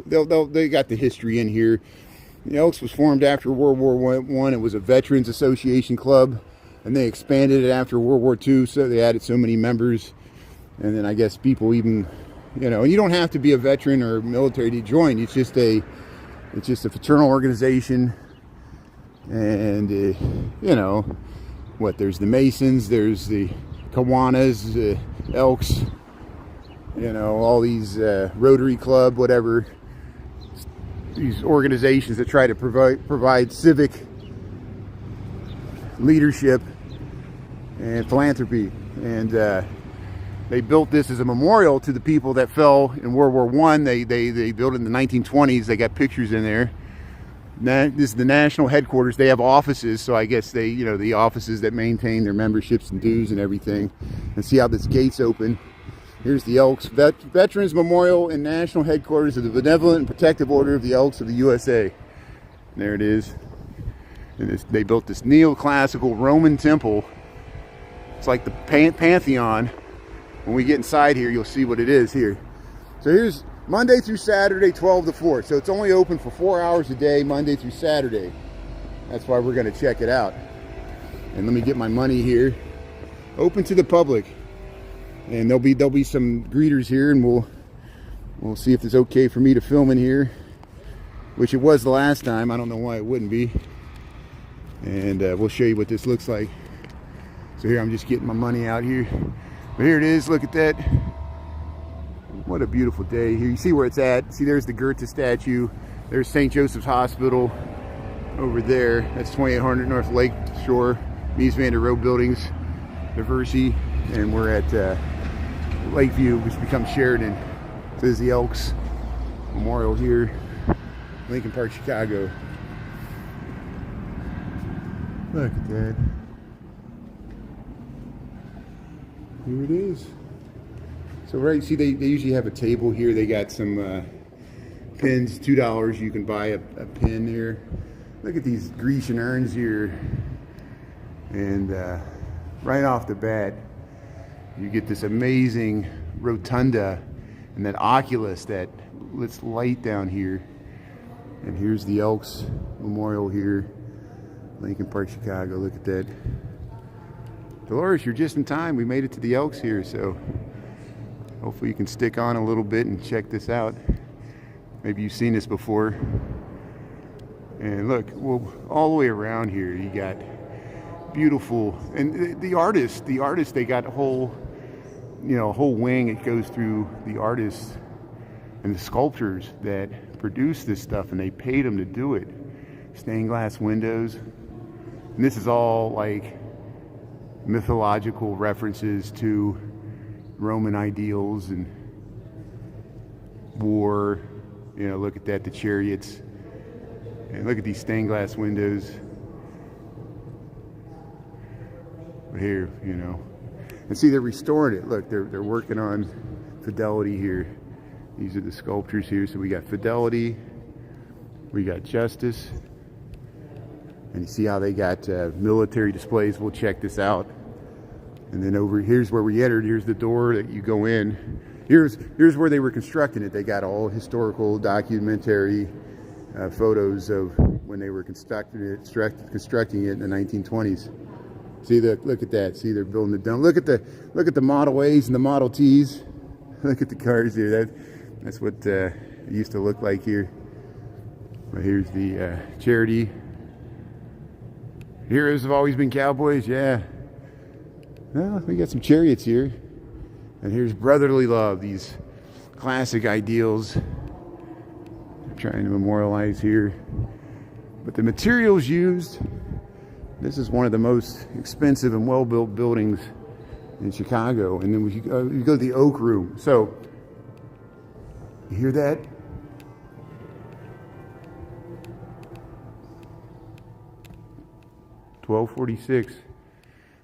They got the history in here. The Elks was formed after World War One. It was a Veterans Association club, and they expanded it after World War II. So they added so many members, and then I guess people even, you don't have to be a veteran or military to join. It's just a fraternal organization, and there's the Masons, there's the Kiwanis, the Elks, all these Rotary Club, whatever. These organizations that try to provide civic leadership and philanthropy, and they built this as a memorial to the people that fell in World War One. They built it in the 1920s. They got pictures in there. This is the national headquarters. They have offices, so I guess they, the offices that maintain their memberships and dues and everything. And see how this gate's open. Here's the Elks Veterans Memorial and National Headquarters of the Benevolent and Protective Order of the Elks of the USA. And there it is. And they built this neoclassical Roman temple. It's like the Pantheon. When we get inside here, you'll see what it is here. So here's Monday through Saturday, 12 to 4. So it's only open for 4 hours a day, Monday through Saturday. That's why we're going to check it out. And let me get my money here. Open to the public. And there'll be some greeters here, and we'll see if it's okay for me to film in here, which it was the last time. I don't know why it wouldn't be. And we'll show you what this looks like. So here I'm just getting my money out here. But here it is. Look at that. What a beautiful day here. You see where it's at. See, there's the Goethe statue. There's St. Joseph's Hospital over there. That's 2800 North Lake Shore. Mies van der Rohe buildings. Diversey. And we're at Lakeview, which becomes Sheridan. So there's the Elks Memorial here, Lincoln Park, Chicago. Look at that. Here it is. So right, see, they usually have a table here. They got some pins, $2. You can buy a pin here. Look at these Grecian urns here. And right off the bat, you get this amazing rotunda and that oculus that lets light down here. And here's the Elks Memorial here, Lincoln Park, Chicago. Look at that. Dolores, you're just in time. We made it to the Elks here, so hopefully you can stick on a little bit and check this out. Maybe you've seen this before. And look, well, all the way around here, you got beautiful, and the artists, they got a whole wing. It goes through the artists and the sculptors that produce this stuff, and they paid them to do it. Stained glass windows, and this is all like mythological references to Roman ideals and war. Look at that, the chariots, and look at these stained glass windows. But here, and see, they're restoring it. Look, they're working on fidelity here. These are the sculptures here. So we got fidelity, we got justice, and you see how they got military displays. We'll check this out. And then over here's where we entered. Here's the door that you go in. Here's where they were constructing it. They got all historical, documentary photos of when they were constructing it in the 1920s. See, look at that. See, they're building the dome. Look at the Model A's and the Model T's. Look at the cars here. That's what it used to look like here. But here's the charity. Heroes have always been cowboys. Yeah. Well, we got some chariots here. And here's brotherly love. These classic ideals. I'm trying to memorialize here. But the materials used. This is one of the most expensive and well-built buildings in Chicago. And then you go to the Oak Room. So, you hear that? $12.46.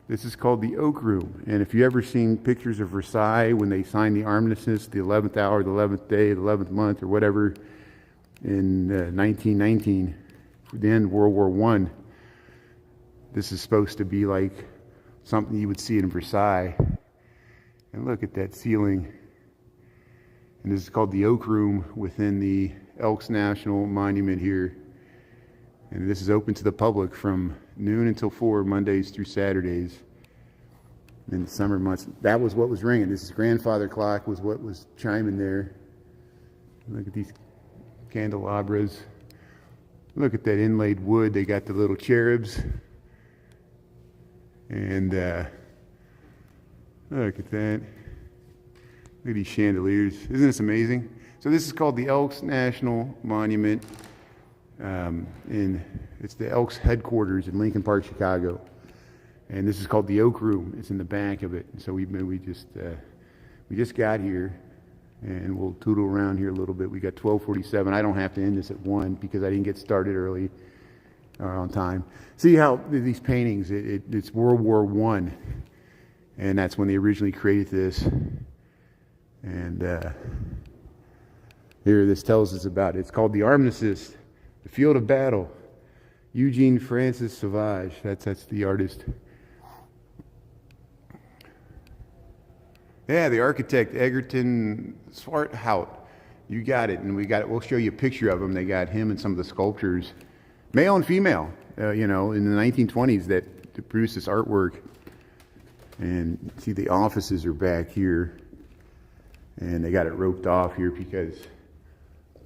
This is called the Oak Room. And if you ever seen pictures of Versailles when they signed the armistice, the 11th hour, the 11th day, the 11th month, or whatever, in 1919, for the end of World War I, this is supposed to be like something you would see in Versailles. And look at that ceiling. And this is called the Oak Room within the Elks National Monument here. And this is open to the public from noon until 4, Mondays through Saturdays. In the summer months, that was what was ringing. This grandfather clock was what was chiming there. Look at these candelabras. Look at that inlaid wood. They got the little cherubs. And look at that. Look at these chandeliers. Isn't this amazing? So this is called the Elks National Monument. It's the Elks headquarters in Lincoln Park, Chicago. And this is called the Oak Room. It's in the back of it. So we just got here, and we'll tootle around here a little bit. We got 12:47. I don't have to end this at 1 because I didn't get started early or on time. See how these paintings? It's World War I, and that's when they originally created this. And here, this tells us about it. It's called the Armistice, the Field of Battle. Eugene Francis Sauvage. That's the artist. Yeah, the architect, Egerton Swarthout. You got it, and we'll show you a picture of him. They got him and some of the sculptures, male and female, in the 1920s that produced this artwork. And see, the offices are back here, and they got it roped off here because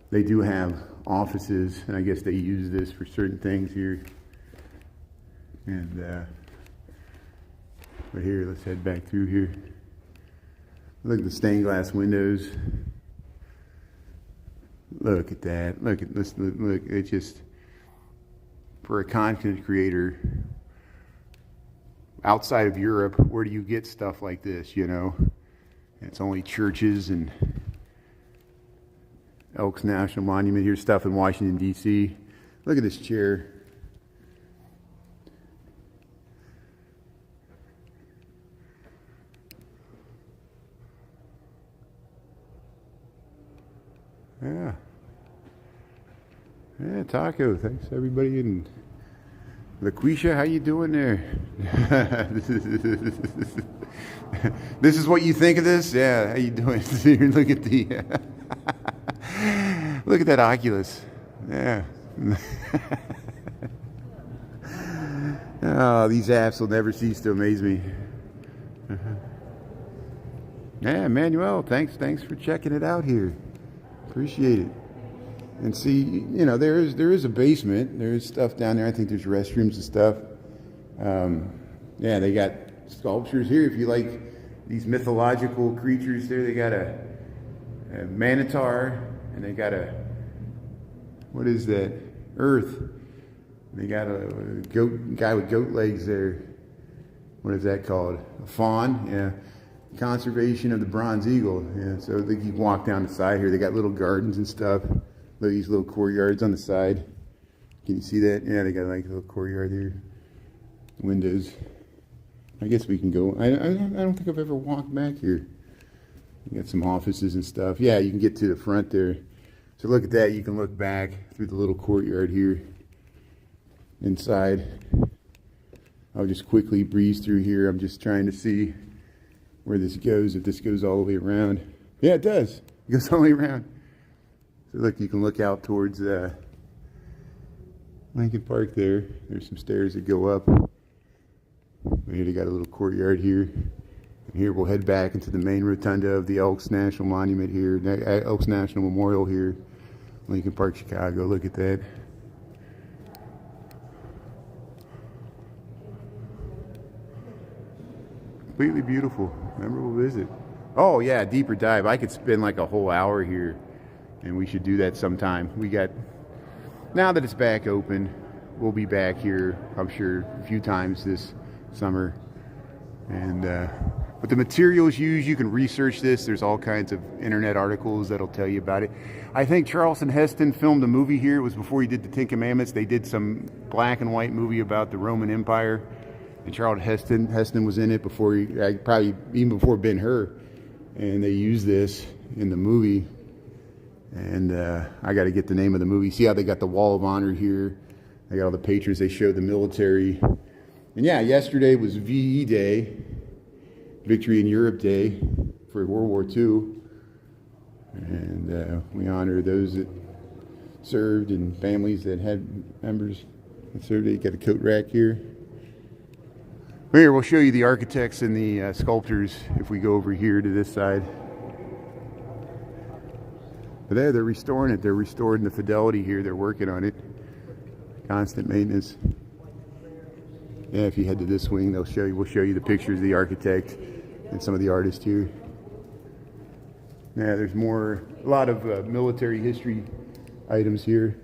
they do have offices, and I guess they use this for certain things here. And right here, let's head back through here. Look at the stained glass windows. Look at that. Look at this. Look, it's just, for a content creator outside of Europe, where do you get stuff like this, It's only churches and Elks National Monument. Here's stuff in Washington, D.C. Look at this chair. Yeah, Taco. Thanks everybody in LaQuisha. How you doing there? This is what you think of this? Yeah. How you doing? Look at the look at that Oculus. Yeah. Oh, these apps will never cease to amaze me. Yeah, Manuel. Thanks for checking it out here. Appreciate it. And see, there is a basement. There is stuff down there. I think there's restrooms and stuff. Yeah, they got sculptures here. If you like these mythological creatures there, they got a minotaur, and they got what is that? Earth. They got a guy with goat legs there. What is that called? A fawn? Yeah. Conservation of the bronze eagle. Yeah, so they can walk down the side here. They got little gardens and stuff. Look at these little courtyards on the side. Can you see that? Yeah, they got like a little courtyard here. Windows. I guess we can go. I don't think I've ever walked back here. You got some offices and stuff. Yeah, you can get to the front there. So look at that. You can look back through the little courtyard here. Inside. I'll just quickly breeze through here. I'm just trying to see where this goes, if this goes all the way around. Yeah, it does. It goes all the way around. So look, you can look out towards Lincoln Park there. There's some stairs that go up. Here they got a little courtyard here. And here we'll head back into the main rotunda of the Elks National Monument here, Elks National Memorial here, Lincoln Park, Chicago. Look at that. Completely beautiful, memorable visit. Oh yeah, deeper dive. I could spend like a whole hour here, and we should do that sometime. Now that it's back open, we'll be back here, I'm sure, a few times this summer. And but the materials used, you can research this. There's all kinds of internet articles that'll tell you about it. I think Charlton Heston filmed a movie here. It was before he did the Ten Commandments. They did some black and white movie about the Roman Empire. And Charlton Heston was in it before probably even before Ben-Hur, and they used this in the movie. And I got to get the name of the movie. See how they got the Wall of Honor here? They got all the patrons. They showed the military. And yeah, yesterday was VE Day, Victory in Europe Day for World War II. And we honor those that served and families that had members that served. You got a coat rack here. Here, we'll show you the architects and the sculptors if we go over here to this side. But there, they're restoring it. They're restoring the fidelity here. They're working on it. Constant maintenance. Yeah, if you head to this wing, they'll show you. We'll show you the pictures of the architect and some of the artists here. Yeah, there's a lot of military history items here.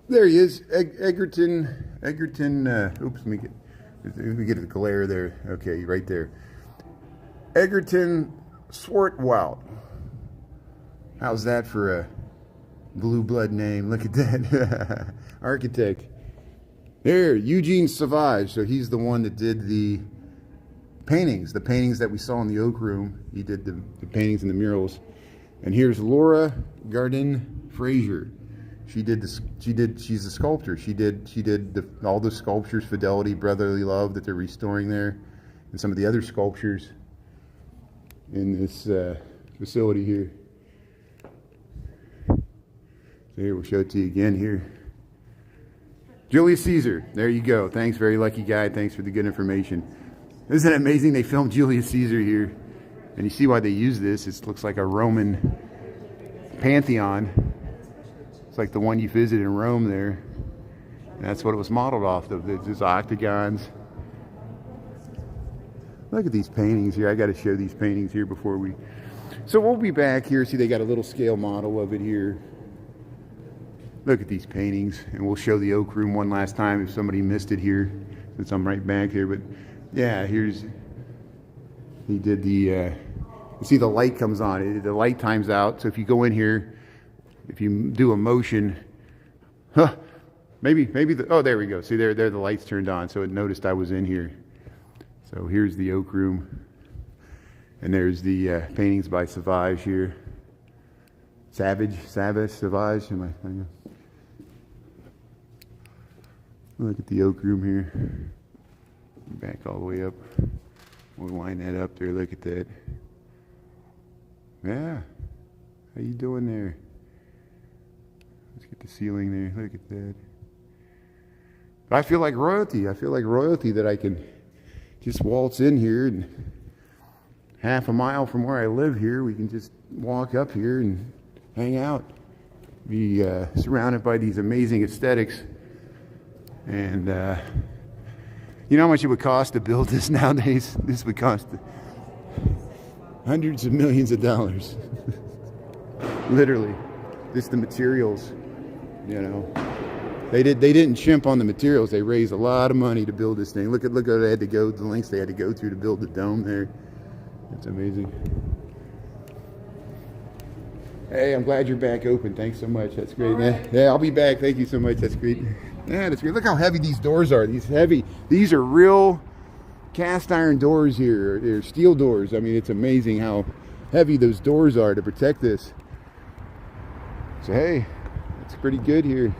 There he is, Egerton. Oops, let me get the glare there. Okay, right there. Egerton Swartwout. How's that for a blue blood name? Look at that. Architect. There, Eugene Savage. So he's the one that did the paintings that we saw in the Oak Room. He did the paintings and the murals. And here's Laura Garden Frazier. She's a sculptor. She did all the sculptures, Fidelity, Brotherly Love, that they're restoring there, and some of the other sculptures in this facility here. So here, we'll show it to you again here. Julius Caesar, there you go. Thanks, very lucky guy. Thanks for the good information. Isn't it amazing they filmed Julius Caesar here? And you see why they use this. It looks like a Roman Pantheon. It's like the one you visit in Rome there. And that's what it was modeled off of. There's octagons. Look at these paintings here. I got to show these paintings here before we... So we'll be back here. See, they got a little scale model of it here. Look at these paintings. And we'll show the Oak Room one last time if somebody missed it here, since I'm right back here. But yeah, here's... He did the... you see the light comes on. The light times out. So if you go in here, if you do a motion... Maybe oh, there we go. See, there the lights turned on. So it noticed I was in here. So here's the Oak Room. And there's the paintings by Savage here. Savage, Savage. Look at the Oak Room here. Back all the way up. We'll line that up there. Look at that. Yeah. How you doing there? Let's get the ceiling there. Look at that. I feel like royalty. I feel like royalty that I can just waltz in here, and half a mile from where I live here, we can just walk up here and hang out. Be surrounded by these amazing aesthetics. And you know how much it would cost to build this nowadays? This would cost hundreds of millions of dollars. Literally. Just the materials, you know. They didn't chimp on the materials. They raised a lot of money to build this thing. Look what they had to go, the lengths they had to go through to build the dome there. It's amazing. Hey, I'm glad you're back open. Thanks so much. That's great, man. Yeah, I'll be back. Thank you so much. That's great. Yeah, that's great. Look how heavy these doors are. These are real cast iron doors here. They're steel doors. I mean, it's amazing how heavy those doors are to protect this. So hey, it's pretty good here.